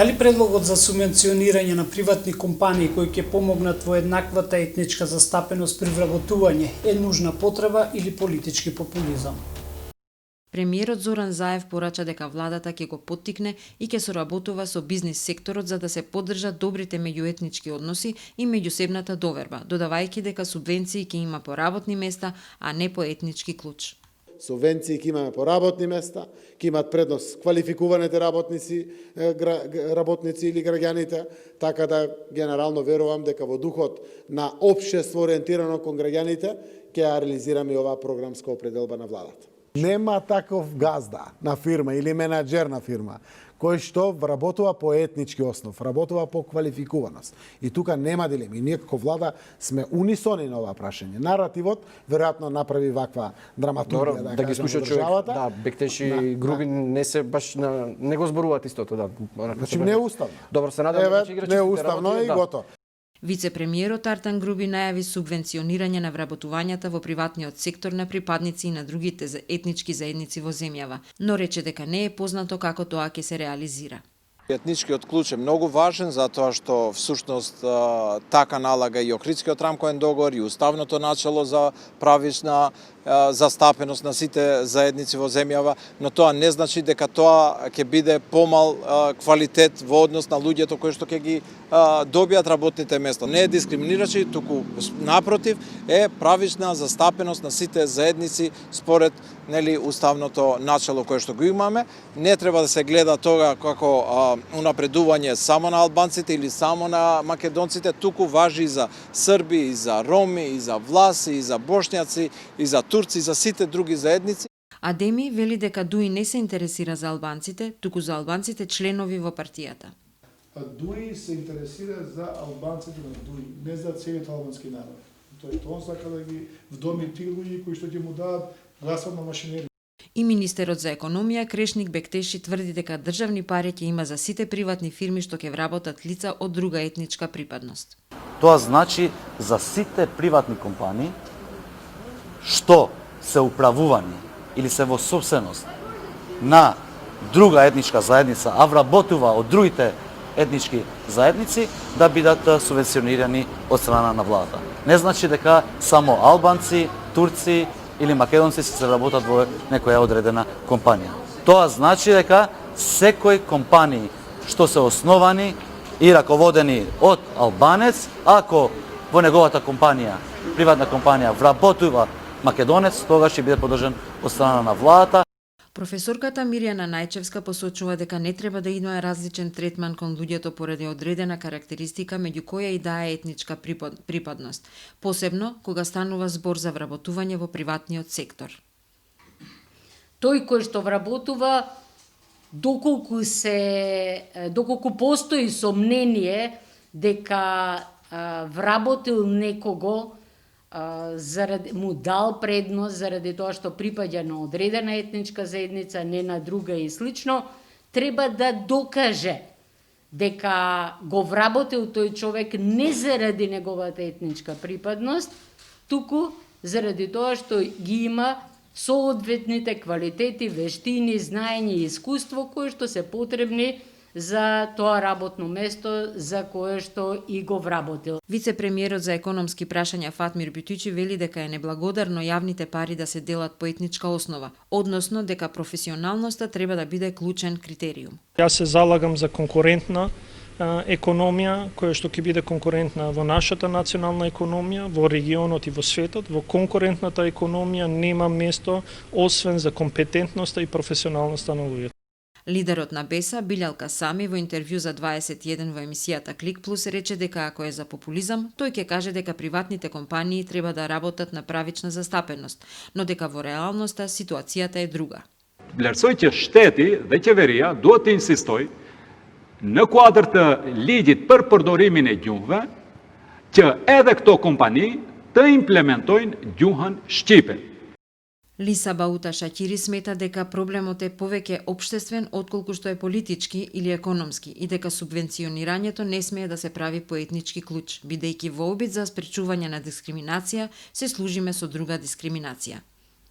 Дали предлогот за субвенционирање на приватни компании кои ќе помогнат во еднаквата етничка застапеност при вработување е нужна потреба или политички популизам? Премиерот Зоран Заев порача дека владата ќе го поттикне и ќе соработува со бизнис секторот за да се поддржат добрите меѓуетнички односи и меѓусебната доверба, додавајќи дека субвенции ќе има по работни места, а не по етнички клуч. Субвенции ќе имаме по работни места, ќе имат предност квалификуваните работници или граѓаните, така да генерално верувам дека во духот на општество ориентирано кон граѓаните ќе ја реализираме и оваа програмска определба на владата. Нема таков газда на фирма или менаџер на фирма кој што работува по етнички основ, работува по квалификуваност. И тука нема дилеми. Ние како влада сме унисони на ова прашање. Наративот веројатно направи ваква драматургија, да ги слуша човек. Да, Бектеш и Груби не се баш не го зборуваат истото, да. Значи не е уставно. Добро, се надевам дека играчите не е уставно и готово. Вице-премиерот Артан Груби најави субвенционирање на вработувањата во приватниот сектор на припадници и на другите етнички заедници во земјава, но рече дека не е познато како тоа ќе се реализира. Етничкиот клуч е многу важен затоа што всушност така налага и Охридскиот рамковен договор и уставното начело за правична застапеност на сите заедници во земјава, но тоа не значи дека тоа ќе биде помал квалитет во однос на луѓето кои што ќе ги добијат работните места. Не е дискриминирачи, туку напротив е правична застапеност на сите заедници според уставното начело кое што го имаме. Не треба да се гледа тоа како унапредување само на албанците или само на македонците, туку важи и за срби, и за роми, и за власи, и за бошњаци, и за турци, и за сите други заедници. Адеми вели дека ДУИ не се интересира за албанците, туку за албанците членови во партијата. ДУИ се интересира за албанците на ДУИ, не за целиот албански народ. Тоест, он сака да ги вдоми тие луѓе кои што ќе му дадат гласот на машинерија. И министерот за економија Крешник Бектеши тврди дека државни пари ќе има за сите приватни фирми што ќе вработат лица од друга етничка припадност. Тоа значи за сите приватни компании што се управувани или се во собственост на друга етничка заедница, а вработува од другите етнички заедници, да бидат субвенционирани од страна на владата. Не значи дека само албанци, турци или македонци се работат во некоја одредена компанија. Тоа значи дека секој компании што се основани и раководени од албанец, ако во неговата компанија, приватна компанија, вработува македонец, тогаш ќе биде поддржан од страна на владата. Професорката Мирјана Најчевска посочува дека не треба да има различен третман кон луѓето поради одредена карактеристика меѓу која и да е етничка припадност, посебно кога станува збор за вработување во приватниот сектор. Тој кој што вработува, доколку постои сомнение дека вработил некого, му дал предност заради тоа што припаѓа на одредена етничка заедница, не на друга и слично, треба да докаже дека го вработил тој човек не заради неговата етничка припадност, туку заради тоа што ги има соодветните квалитети, вештини, знаење и искуство кои што се потребни за тоа работно место за кое што и го вработил. Вице-премиерот за економски прашања Фатмир Бютичи вели дека е неблагодарно јавните пари да се делат по етничка основа, односно дека професионалноста треба да биде клучен критериум. Јас се залагам за конкурентна економија, која што ќе биде конкурентна во нашата национална економија, во регионот и во светот. Во конкурентната економија нема место освен за компетентноста и професионалноста на луѓето. Лидерот на БЕСА, Билјал Касами, во интервју за 21 во емисијата Клик Плюс рече дека ако е за популизам, тој ќе каже дека приватните компании треба да работат на правична застапеност, но дека во реалноста ситуацијата е друга. Vlerësoj që shteti dhe qeveria duhet të insistoj në kuadër të ligjit për përdorimin e gjuhëve që edhe këto kompani të implementojnë gjuhën shqipe. Лиса Баута Шакири смета дека проблемот е повеќе општествен отколку што е политички или економски и дека субвенционирањето не смее да се прави по етнички клуч, бидејќи во обид за спречување на дискриминација се служиме со друга дискриминација.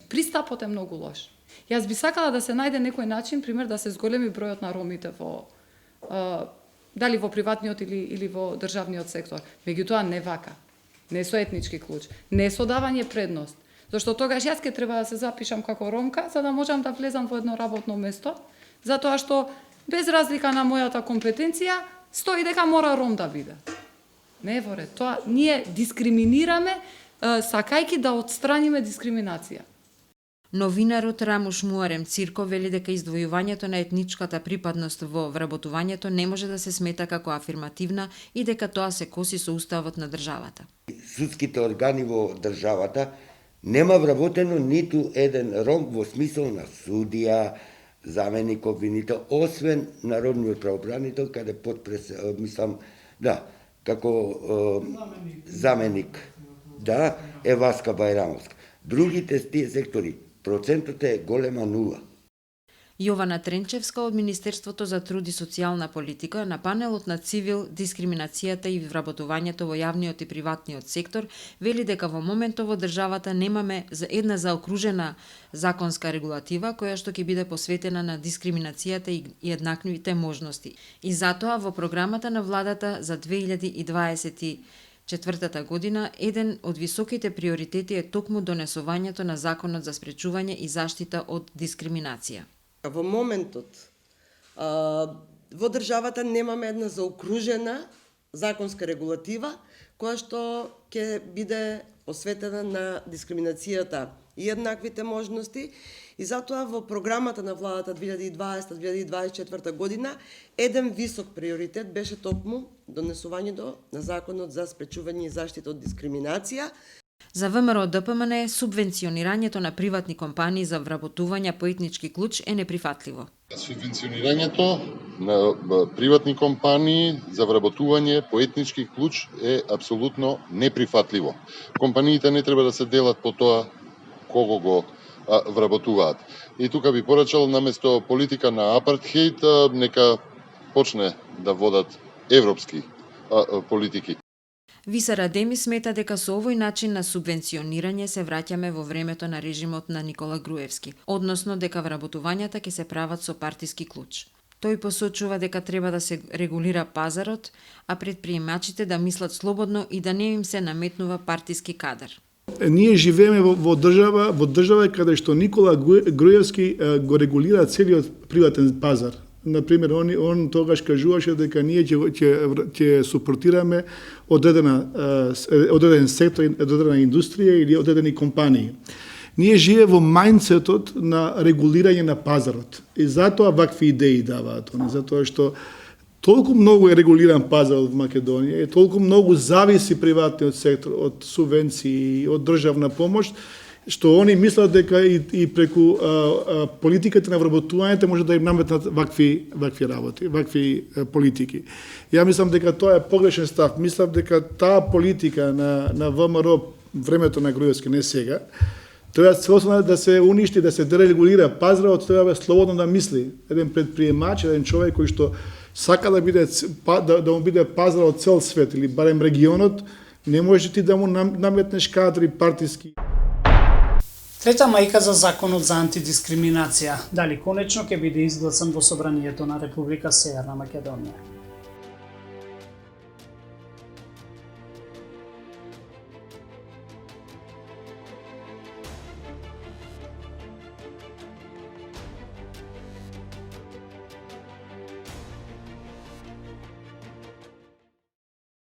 Пристапот е многу лош. Јас би сакала да се најде некој начин, пример, да се зголеми бројот на ромите во дали во приватниот или во државниот сектор. Меѓутоа не вака. Не со етнички клуч, не со давање предност. Зашто тогаш јас ќе треба да се запишам како ромка, за да можам да влезам во едно работно место, затоа што без разлика на мојата компетенција, стои дека мора ром да биде. Не е во ред. Тоа ние дискриминираме, сакајки да отстраниме дискриминација. Новинарот Рамуш Муарем Цирко вели дека издвојувањето на етничката припадност во вработувањето не може да се смета како афирмативна и дека тоа се коси со уставот на државата. Судските органи во државата нема вработено ниту еден ром во смисол на судија, заменик обвинител, освен народниот правобранител, каде како заменик, е Васка Бајрамовска. Другите тие сектори, процентот е голема нула. Јована Тренчевска од Министерството за труд и социјална политика на панелот на цивил, дискриминацијата и вработувањето во јавниот и приватниот сектор вели дека во моментов во државата немаме за една заокружена законска регулатива која што ќе биде посветена на дискриминацијата и еднаквите можности. И затоа во програмата на владата за 2024 година, еден од високите приоритети е токму донесувањето на Законот за спречување и заштита од дискриминација. Во моментот во државата немаме една заокружена законска регулатива која што ќе биде посветена на дискриминацијата и еднаквите можности, и затоа во програмата на владата 2020-2024 година еден висок приоритет беше токму донесувањето на Законот за спречување и заштита од дискриминација. За ВМРО ДПМН субвенционирањето на приватни компании за вработување по етнички клуч е неприфатливо. Субвенционирањето на приватни компании за вработување по етнички клуч е апсолутно неприфатливо. Компаниите не треба да се делат по тоа кого го вработуваат. И тука би порачал наместо политика на апартхејд, нека почне да водат европски политики. Висара Деми смета дека со овој начин на субвенционирање се враќаме во времето на режимот на Никола Груевски, односно дека вработувањата ќе се прават со партиски клуч. Тој посочува дека треба да се регулира пазарот, а предприемачите да мислат слободно и да не им се наметнува партиски кадар. Ние живееме во држава каде што Никола Груевски го регулира целиот приватен пазар. Например, он тогаш кажуваше дека ние ќе супортираме одреден сектор, одредена индустрија или одредени компании. Ние живееме во мајндсетот на регулирање на пазарот. И затоа вакви идеи даваат они, затоа што толку многу е регулиран пазарот во Македонија и толку многу зависи приватниот сектор од субвенции, од државна помош, што они мислат дека и преку политиката на вработувањето може да им наметнат вакви работи, вакви политики. Ја мислам дека тоа е погрешен став. Мислам дека таа политика на ВМРО времето на Груевски, не сега, треба целосно да се уништи, да се дерегулира пазарот, треба слободно да мисли. Еден предприемач, еден човек кој што сака да му биде пазарот цел свет или барем регионот, не може ти да му наметнеш кадри партиски. Трета мајка за законот за антидискриминација. Дали конечно ќе биде изгласан во собранието на Република Северна Македонија?